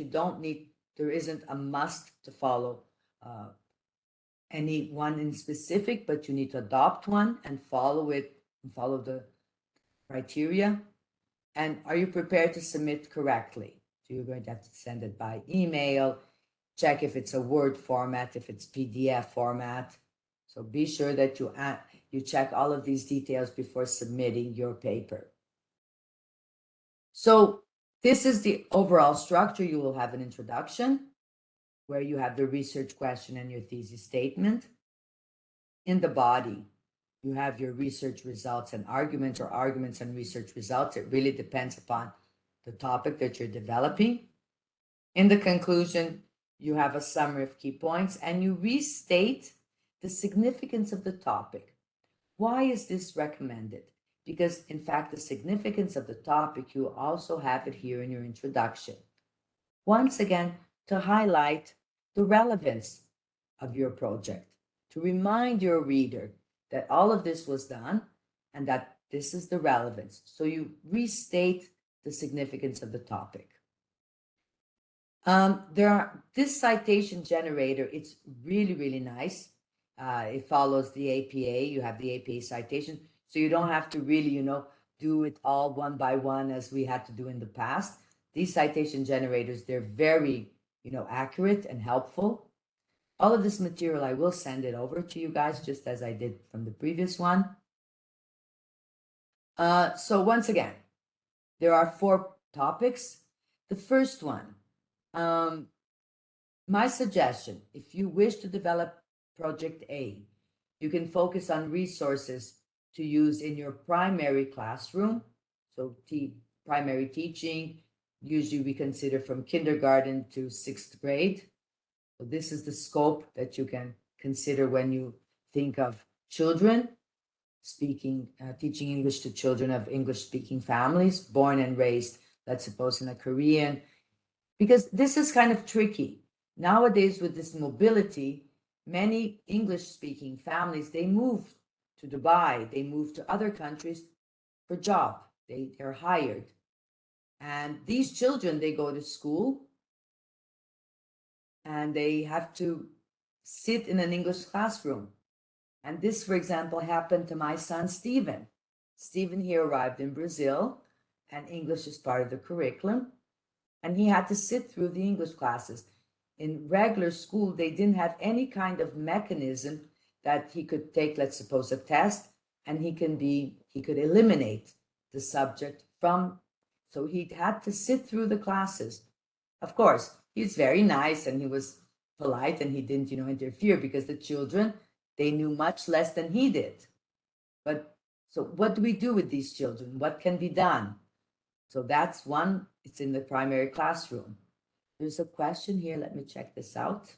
there isn't a must to follow any one in specific, but you need to adopt one and follow it and follow the criteria. And are you prepared to submit correctly? So you're going to have to send it by email, check if it's a Word format, if it's PDF format. So be sure that you check all of these details before submitting your paper. So this is the overall structure. You will have an introduction where you have the research question and your thesis statement. In the body, you have your research results and arguments, or arguments and research results. It really depends upon the topic that you're developing. In the conclusion, you have a summary of key points and you restate the significance of the topic. Why is this recommended? Because in fact, the significance of the topic, you also have it here in your introduction. Once again, to highlight the relevance of your project, to remind your reader that all of this was done and that this is the relevance. So you restate the significance of the topic. This citation generator, it's really, really nice. It follows the APA. You have the APA citation. So you don't have to really, do it all one by one as we had to do in the past. These citation generators, they're very, accurate and helpful. All of this material, I will send it over to you guys, just as I did from the previous one. So once again, there are 4 topics. The first one, my suggestion, if you wish to develop Project A, you can focus on resources to use in your primary classroom. So primary teaching, usually we consider from kindergarten to 6th grade. So this is the scope that you can consider when you think of children teaching English to children of English-speaking families, born and raised, let's suppose, in a Korean, because this is kind of tricky. Nowadays, with this mobility, many English-speaking families, they move to Dubai, they move to other countries for job. They're hired. And these children, they go to school and they have to sit in an English classroom. And this, for example, happened to my son, Stephen. Stephen, he arrived in Brazil, and English is part of the curriculum. And he had to sit through the English classes. In regular school, they didn't have any kind of mechanism that he could take, let's suppose, a test, and he could eliminate the subject from, so he had to sit through the classes. Of course, he's very nice and he was polite and he didn't, interfere, because the children, they knew much less than he did. But so what do we do with these children? What can be done? So that's one, it's in the primary classroom. There's a question here. Let me check this out.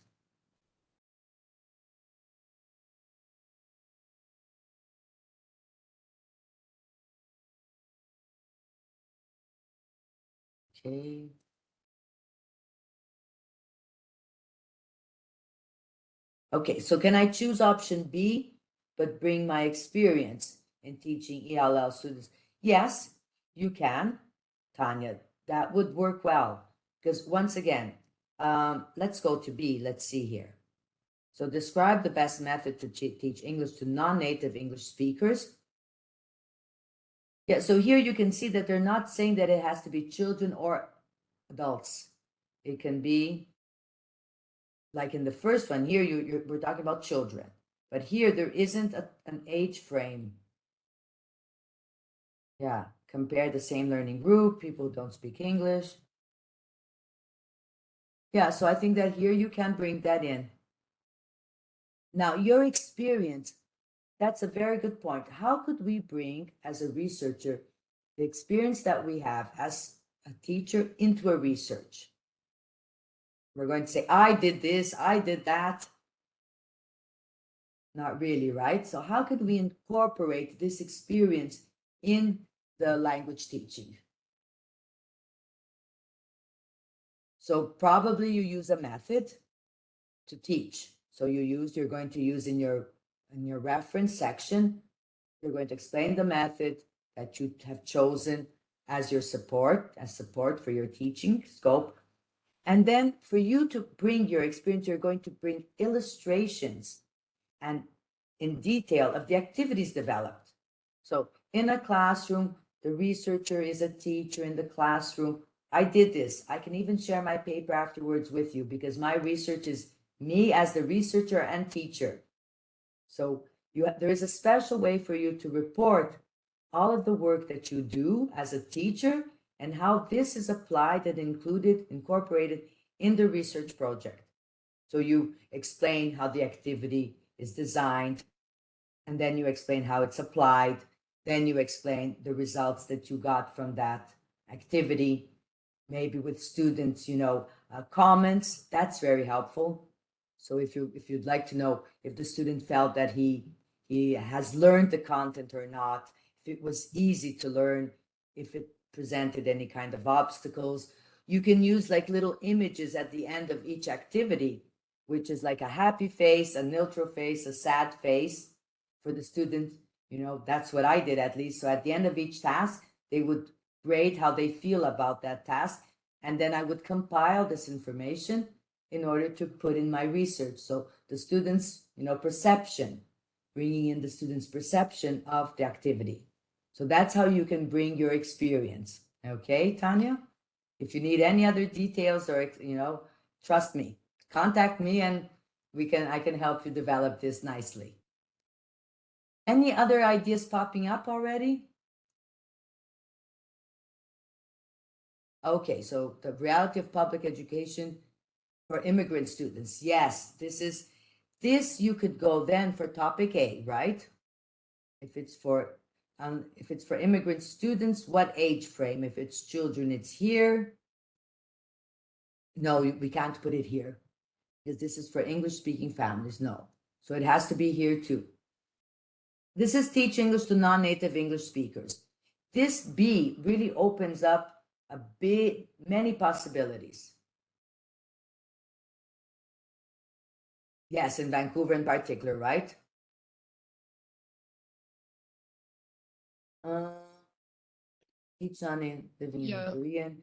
Okay. Okay, so can I choose option B, but bring my experience in teaching ELL students? Yes, you can, Tanya. That would work well. Because once again, let's go to B. Let's see here. So describe the best method to teach English to non-native English speakers. Yeah, so here you can see that they're not saying that it has to be children or adults. It can be, like in the first one here, we're talking about children. But here there isn't an age frame. Yeah, compare the same learning group, people who don't speak English. Yeah, so I think that here you can bring that in. Now, your experience, that's a very good point. How could we bring, as a researcher, the experience that we have as a teacher into a research? We're going to say, I did this, I did that. Not really, right? So how could we incorporate this experience in the language teaching? So probably you use a method to teach. So you're going to use in your reference section, you're going to explain the method that you have chosen as your support for your teaching scope. And then for you to bring your experience, you're going to bring illustrations and in detail of the activities developed. So in a classroom, the researcher is a teacher in the classroom. I did this. I can even share my paper afterwards with you, because my research is me as the researcher and teacher. So there is a special way for you to report all of the work that you do as a teacher and how this is applied and incorporated in the research project. So you explain how the activity is designed, and then you explain how it's applied. Then you explain the results that you got from that activity, maybe with students, comments. That's very helpful. So if you'd like to know if the student felt that he has learned the content or not, if it was easy to learn, if it presented any kind of obstacles, you can use like little images at the end of each activity, which is like a happy face, a neutral face, a sad face for the student. That's what I did, at least. So at the end of each task, they would grade how they feel about that task. And then I would compile this information in order to put in my research. So the students, perception, bringing in the students' perception of the activity. So that's how you can bring your experience. Okay, Tanya? If you need any other details or, trust me, contact me and I can help you develop this nicely. Any other ideas popping up already? Okay, so the reality of public education for immigrant students. Yes, this you could go then for topic A, right? If it's for immigrant students, what age frame? If it's children, it's here. No, we can't put it here because this is for English speaking families. No, so it has to be here too. This is teach English to non-native English speakers. This B really opens up many possibilities. Yes, in Vancouver in particular, right? Teach on in living in Yeah. Korean.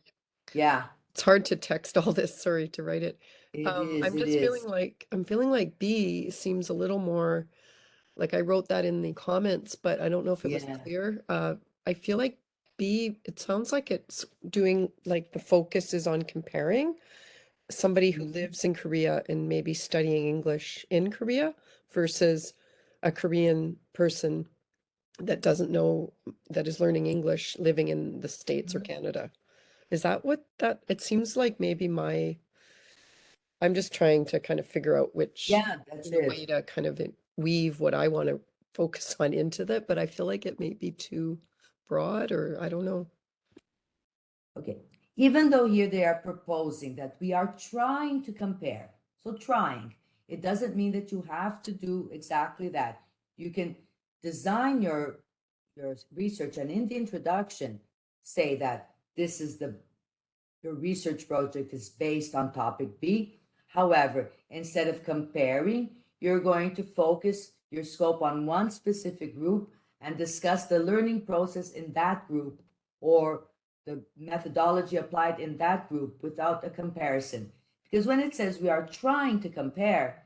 Yeah, It's hard to text all this, sorry to write it. it is. I'm It just is. feeling like B seems a little more like I wrote that in the comments, but I don't know if it was Yeah. clear. I feel like B, it sounds like it's doing like the focus is on comparing somebody who Mhm. lives in Korea and maybe studying English in Korea versus a Korean person that doesn't know that is learning English living in the States or Canada. Is that what that it seems like maybe I'm just trying to kind of figure out which, Yeah, that's way it. to kind of weave what I want to focus on into that, but I feel like it may be too broad or I don't know. Okay. Even though here they are proposing that we are trying to compare. So trying, it doesn't mean that you have to do exactly that. You can design your research and in the introduction say that this is your research project is based on topic B. However, instead of comparing, you're going to focus your scope on one specific group and discuss the learning process in that group or the methodology applied in that group without a comparison. Because when it says we are trying to compare,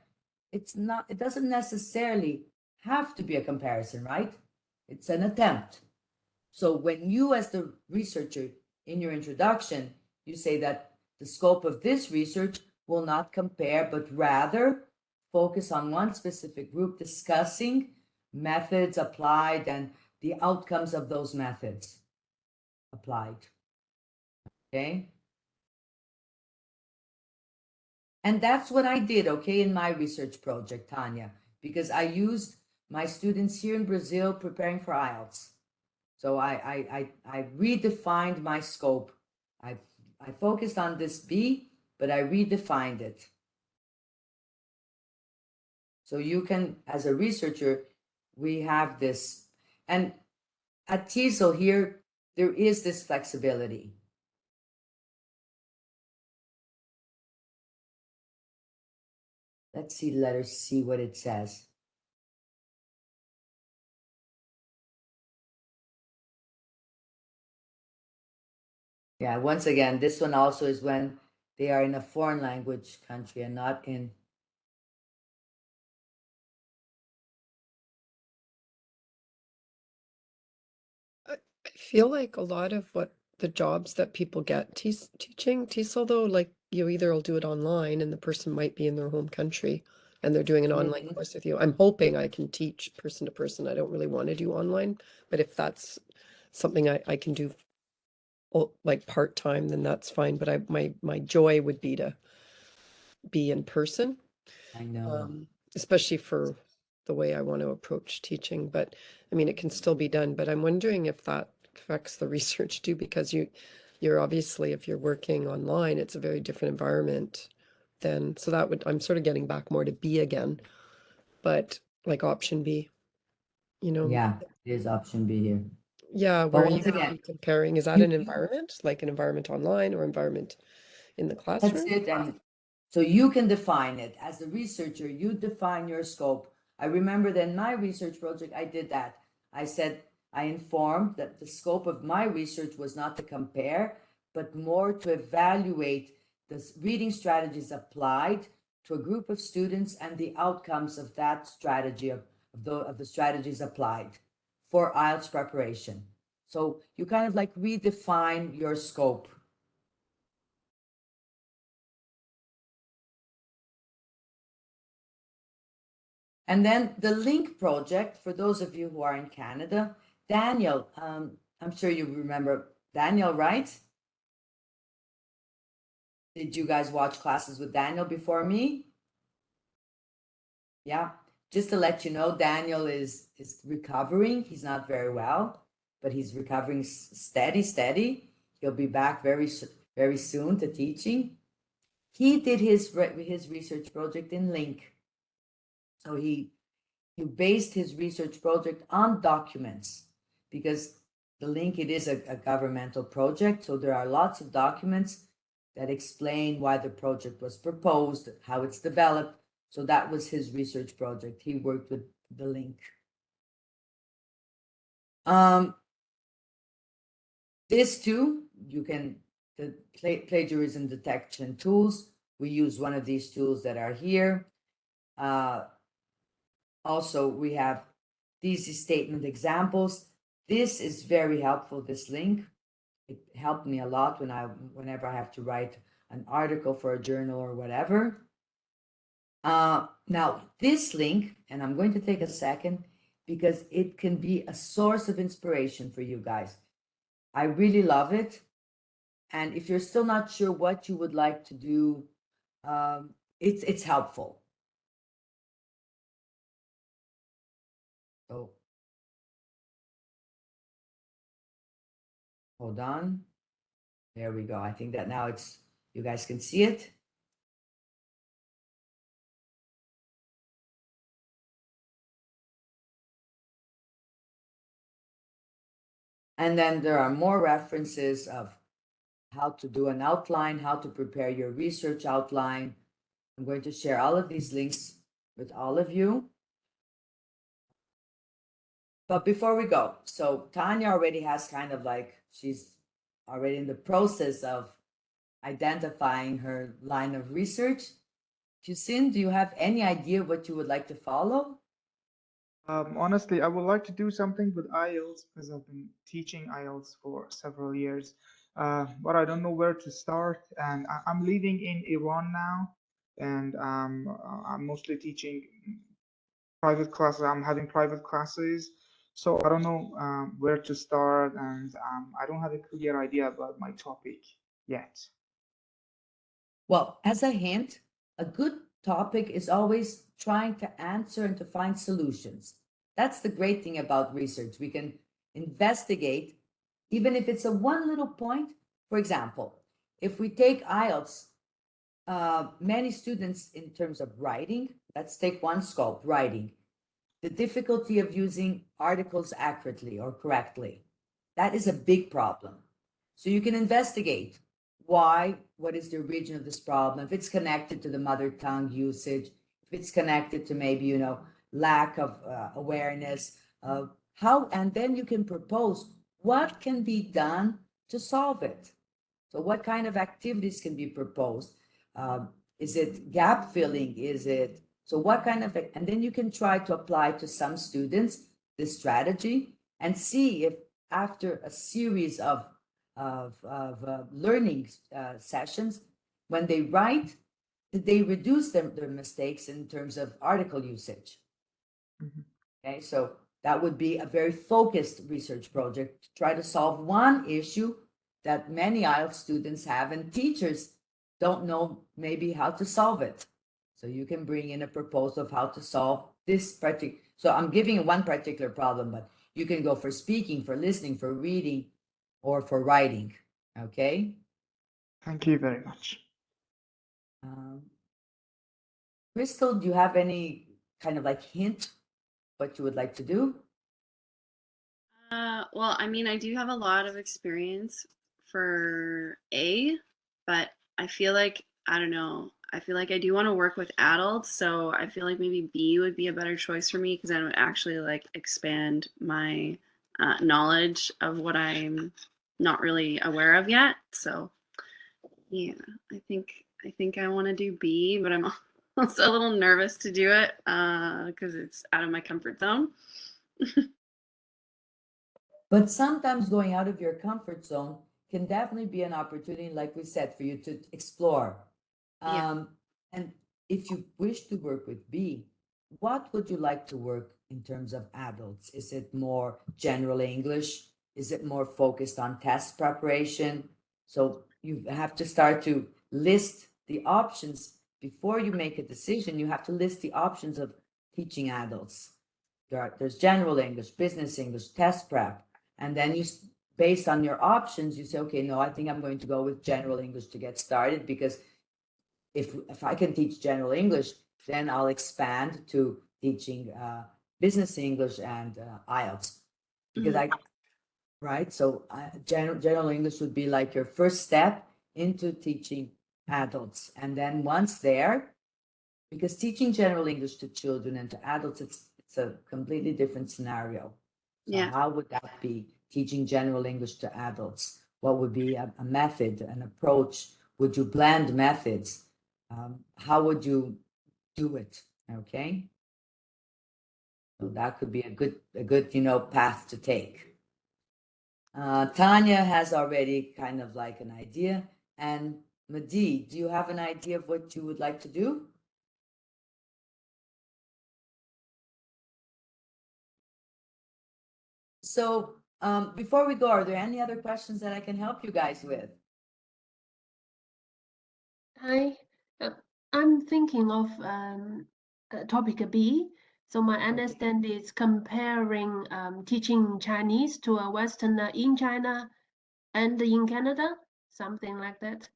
it doesn't necessarily have to be a comparison, right? It's an attempt. So when you, as the researcher, in your introduction, you say that the scope of this research will not compare, but rather focus on one specific group discussing methods applied and the outcomes of those methods applied. Okay. And that's what I did, okay, in my research project, Tanya, because I used my students here in Brazil preparing for IELTS. So I redefined my scope. I focused on this B, but I redefined it. So you can, as a researcher, we have this. And at TESOL here, there is this flexibility. Let's see, letter C, what it says. Yeah, once again, this one also is when they are in a foreign language country and not in. I feel like a lot of what the jobs that people get teaching TESOL though, like you either will do it online and the person might be in their home country and they're doing an online Mhm. course with you. I'm hoping I can teach person to person. I don't really want to do online, but if that's something I can do like part-time, then that's fine. But my joy would be to be in person, I know. especially for the way I want to approach teaching. But I mean, it can still be done, but I'm wondering if that affects the research too, because you're obviously, if you're working online, it's a very different environment then. So that would, I'm sort of getting back more to B again, but like option B, you know, Yeah, it is option B here. yeah, But where you once would again, be comparing, is that you, an you environment, like an environment online or environment in the that's classroom? it. And so you can define it. As the researcher, you define your scope. I remember that in my research project, I did that. I said, I informed that the scope of my research was not to compare, but more to evaluate the reading strategies applied to a group of students and the outcomes of that strategy, of the strategies applied for IELTS preparation. So you kind of like redefine your scope. And then the link project, for those of you who are in Canada, Daniel, I'm sure you remember Daniel, right? Did you guys watch classes with Daniel before me? Yeah. Just to let you know, Daniel is recovering. He's not very well, but he's recovering steady. He'll be back very soon to teaching. He did his research project in Link. So he based his research project on documents because the link, it is a governmental project, so there are lots of documents that explain why the project was proposed, how it's developed. So that was his research project. He worked with the link. This too, you can, the plagiarism detection tools, we use one of these tools that are here. Also, we have thesis statement examples. This is very helpful, this link. It helped me a lot whenever I have to write an article for a journal or whatever. Now, this link, and I'm going to take a second because it can be a source of inspiration for you guys. I really love it. And if you're still not sure what you would like to do, it's helpful. So hold on. There we go. I think that now you guys can see it. And then there are more references of how to do an outline, how to prepare your research outline. I'm going to share all of these links with all of you. But before we go, so Tanya already has kind of like, she's already in the process of identifying her line of research. Justin, do you have any idea what you would like to follow? Honestly, I would like to do something with IELTS because I've been teaching IELTS for several years, but I don't know where to start. And I'm living in Iran now, and I'm mostly teaching private classes. I'm having private classes, so I don't know where to start, and I don't have a clear idea about my topic yet. Well, as a hint, a good topic is always trying to answer and to find solutions. That's the great thing about research. We can investigate, even if it's a one little point. For example, if we take IELTS, many students in terms of writing, let's take one scope, writing, the difficulty of using articles accurately or correctly. That is a big problem. So you can investigate why, what is the origin of this problem, if it's connected to the mother tongue usage, if it's connected to maybe, lack of awareness of how, and then you can propose what can be done to solve it. So what kind of activities can be proposed? Is it gap filling? Is it, so what kind of, and then you can try to apply to some students this strategy and see if after a series of learning sessions, when they write, did they reduce their mistakes in terms of article usage? Mhm. Okay, so that would be a very focused research project to try to solve one issue that many IELTS students have, and teachers don't know maybe how to solve it. So you can bring in a proposal of how to solve this particular. So I'm giving you one particular problem, but you can go for speaking, for listening, for reading, or for writing. Okay. Thank you very much. Crystal, do you have any kind of like hint what you would like to do? Well, I mean, I do have a lot of experience for A, but I feel like, I don't know, I feel like I do want to work with adults, so I feel like maybe B would be a better choice for me because I would actually like expand my knowledge of what I'm not really aware of yet. So yeah, I think I want to do B, but I'm also a little nervous to do it because it's out of my comfort zone. But sometimes going out of your comfort zone can definitely be an opportunity, like we said, for you to explore. Yeah. And if you wish to work with B, what would you like to work in terms of adults? Is it more general English? Is it more focused on test preparation? So you have to start to list the options before you make a decision. You have to list the options of teaching adults. There's general English, business English, test prep. And then based on your options, you say, okay, no, I think I'm going to go with general English to get started, because if I can teach general English, then I'll expand to teaching business English and IELTS, because right? So general English would be like your first step into teaching adults. And then once there, because teaching general English to children and to adults, it's a completely different scenario. So Yeah. how would that be, teaching general English to adults? what would be a method, an approach? Would you blend methods? How would you do it? Okay. So that could be a good, path to take. Tanya has already kind of like an idea. And Madi, do you have an idea of what you would like to do? So before we go, are there any other questions that I can help you guys with? Hi, I'm thinking of topic B. So my understanding is comparing teaching Chinese to a Westerner in China and in Canada, something like that.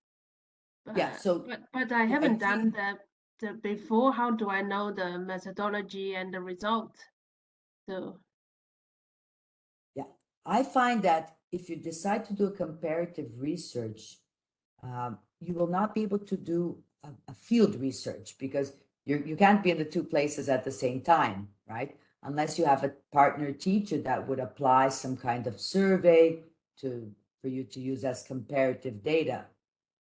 Yeah, so but I the haven't done idea- the before. How do I know the methodology and the result? So Yeah, I find that if you decide to do a comparative research, you will not be able to do a field research because you can't be in the two places at the same time, right? Unless you have a partner teacher that would apply some kind of survey for you to use as comparative data.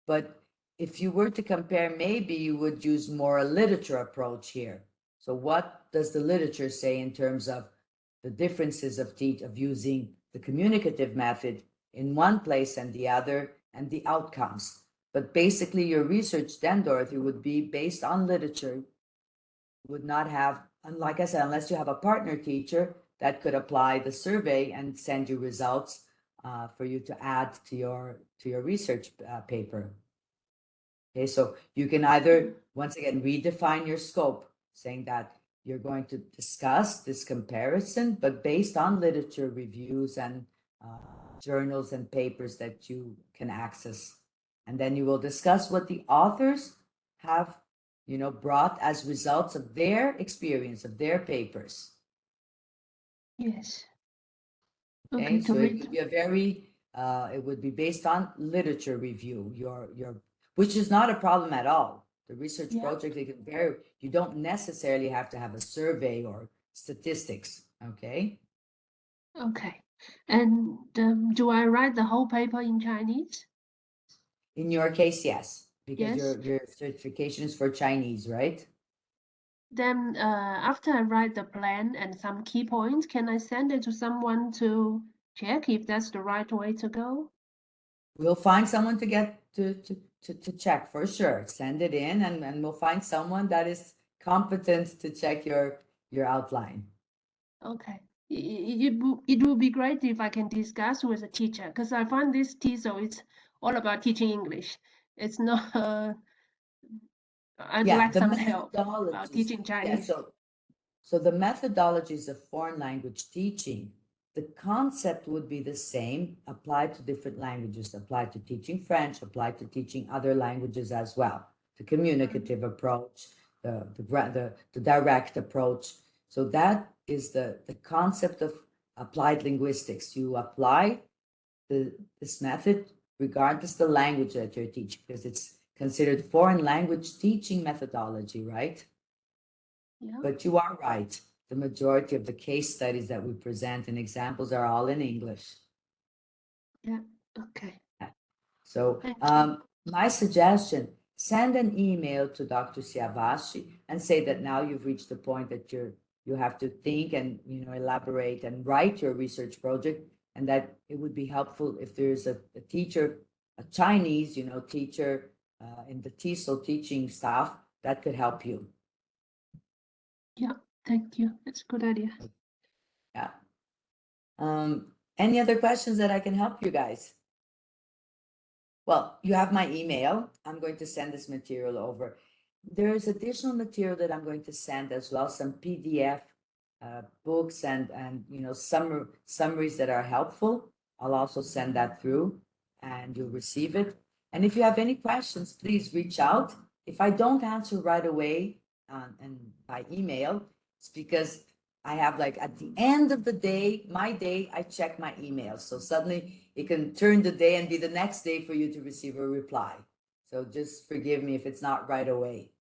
But if you were to compare, maybe you would use more a literature approach here. So what does the literature say in terms of the differences of using the communicative method in one place and the other and the outcomes? But basically your research then, Dorothy, would be based on literature, would not have, and like I said, unless you have a partner teacher that could apply the survey and send you results for you to add to your research paper. Okay, so you can either, once again, redefine your scope, saying that you're going to discuss this comparison, but based on literature reviews and journals and papers that you can access. And then you will discuss what the authors have, brought as results of their experience, of their papers. yes. Okay, Okay, to so it read. would be it would be based on literature review, which is not a problem at all. The research Yeah. project, they can vary. You don't necessarily have to have a survey or statistics, okay? Okay. And do I write the whole paper in Chinese? In your case, yes, because Yes. your certification is for Chinese, right? Then after I write the plan and some key points, can I send it to someone to check if that's the right way to go? We'll find someone to get to check for sure. Send it in and we'll find someone that is competent to check your outline. Okay. It would be great if I can discuss with a teacher because I find this TESOL is all about teaching English. It's not, I'd Yeah, like the some help about methodologies. teaching Yeah, Chinese. so the methodologies of foreign language teaching, the concept would be the same, applied to different languages, applied to teaching French, applied to teaching other languages as well. The communicative approach, the direct approach. So that is the concept of applied linguistics. You apply this method regardless the language that you're teaching, because it's considered foreign language teaching methodology, right? Yeah. But you are right. The majority of the case studies that we present and examples are all in English. Yeah. Okay. So Thank my suggestion, send an email to Dr. Siavashi and say that now you've reached the point that you have to think and elaborate and write your research project, and that it would be helpful if there's a teacher, a Chinese teacher in the TESOL teaching staff that could help you. Yeah. Thank you. That's a good idea. Yeah. Any other questions that I can help you guys? Well, you have my email. I'm going to send this material over. There's additional material that I'm going to send as well, some PDF books and summaries that are helpful. I'll also send that through and you'll receive it. And if you have any questions, please reach out. If I don't answer right away and by email, it's because I have like at the end of the day, my day, I check my email. So suddenly it can turn the day and be the next day for you to receive a reply. So just forgive me if it's not right away.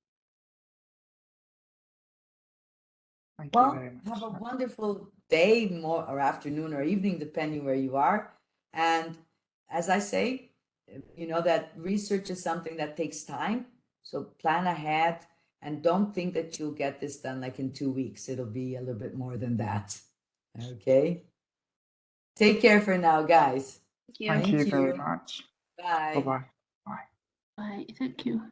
Thank you very much. Have a wonderful day, or afternoon or evening, depending where you are. And as I say, you know that research is something that takes time. So plan ahead and don't think that you'll get this done like in 2 weeks. It'll be a little bit more than that. Okay. Take care for now, guys. Thank you. Thank Thank you very you. much. Bye. Bye-bye. Bye. Bye. Thank you.